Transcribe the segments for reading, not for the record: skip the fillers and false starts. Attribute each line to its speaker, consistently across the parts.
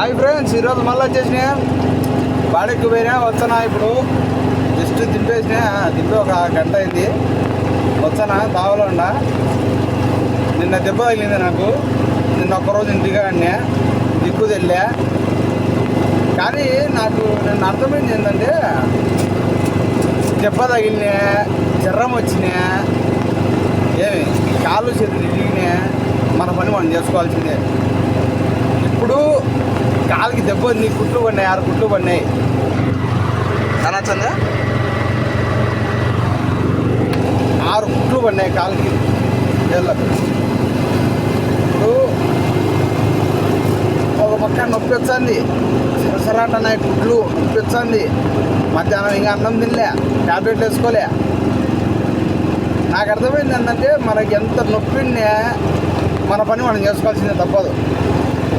Speaker 1: Hi friends, ఈరోజు మళ్ళీ వచ్చేసినా బాడెక్కి పోయినా వచ్చానా. ఇప్పుడు జస్ట్ దింపేసినా, దింపి ఒక గంట అయింది. వచ్చానా దావలో ఉండ. నిన్న దెబ్బ తగిలింది నాకు. నిన్న ఒక్కరోజు ఇంటిగా అన్నా దిక్కు తెల్లా. కానీ నాకు నిన్న అర్థమైంది ఏంటంటే, దెబ్బ తగిలినా, జ్వరం వచ్చినా, ఏమి కాళ్ళు చేతులు ఇరిగినా, మన పని మనం చేసుకోవాల్సిందే. ఇప్పుడు కాలుకి దెబ్బ ఉంది, కుట్లు పడినాయి, 6 కుట్లు పడినాయి. కనొచ్చందా? 6 కుట్లు పడినాయి కాలుకి, వేళ్ళకు. ఇప్పుడు ఒక పక్క నొప్పి వచ్చింది, సరసరాటన్నాయి కుట్లు, నొప్పి వచ్చింది. మధ్యాహ్నం ఇంకా అన్నం తినలే, ట్యాబ్లెట్లు వేసుకోలే. నాకు అర్థమైంది ఏంటంటే, మనకి ఎంత నొప్పిన్నా మన పని మనం చేసుకోవాల్సిందే, తప్పదు.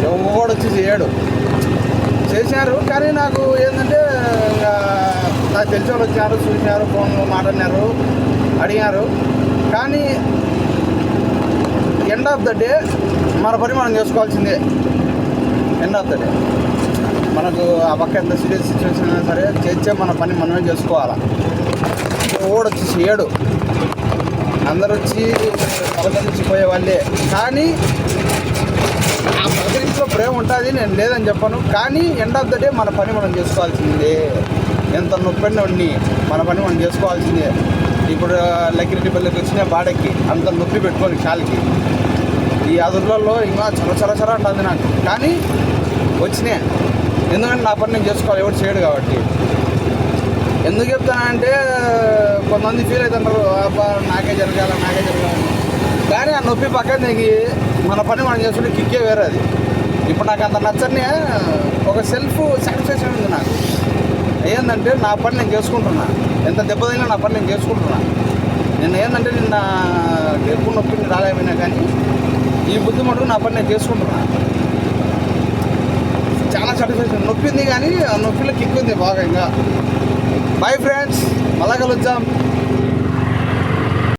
Speaker 1: ఎవడు వచ్చి చేయడు, చేసినారు. కానీ నాకు ఏంటంటే, నాకు తెలిసిన వాళ్ళు వచ్చినారు, చూసినారు, ఫోన్లో మాట్లాడినారు, అడిగారు. కానీ ఎండ్ ఆఫ్ ద డే మన పని మనం చేసుకోవాల్సిందే. ఎండ్ ఆఫ్ ద డే మనకు ఆ పక్క ఎంత సీరియస్ సిచ్యువేషన్ అయినా సరే చేసే మన పని మనమే చేసుకోవాలా. ఎవడు వచ్చి చేయడు, అందరు వచ్చి పలకరించిపోయే వాళ్ళే. కానీ ఆ పలకరింపులో ప్రేమ ఉంటుంది, నేను లేదని చెప్పను. కానీ ఎండ్ ఆఫ్ ద డే మన పని మనం చేసుకోవాల్సిందే. ఎంత నొప్పిని ఉండి మన పని మనం చేసుకోవాల్సిందే. ఇప్పుడు లక్కిరెడ్డిపల్లికి వచ్చిన బాడెక్కి అంత నొప్పి పెట్టుకోని కాలికి, ఈ అదుర్లలో ఇంకా చర ఉంటుంది నాకు. కానీ వచ్చినాయి, ఎందుకంటే నా పని నేను చేసుకోవాలి, ఎవరు చేయడు కాబట్టి. ఎందుకు చెప్తానంటే, కొంతమంది ఫీల్ అవుతుంటారు, అబ్బా నాకే జరగాలి. కానీ ఆ నొప్పి పక్కన దిగి మన పని మనం చేసుకుంటే కిక్కే వేరే అది. ఇప్పుడు నాకు అంత నచ్చని ఒక సెల్ఫ్ సాటిస్ఫాక్షన్ ఉంది నాకు. ఏంటంటే, నా పని నేను చేసుకుంటున్నా. ఎంత దెబ్బ తగినా నా పని నేను చేసుకుంటున్నా. నిన్న ఏంటంటే, నిన్న ఎక్కువ నొప్పిని రాలేమైనా కానీ ఈ బుద్ధి మటుకు నా పని నేను చేసుకుంటున్నా. చాలా సాటిస్ఫాక్షన్. నొప్పింది కానీ ఆ నొప్పిలో కిక్ ఉంది బాగా. ఇంకా బాయ్ ఫ్రెండ్స్, మళ్ళా కలుద్దాం.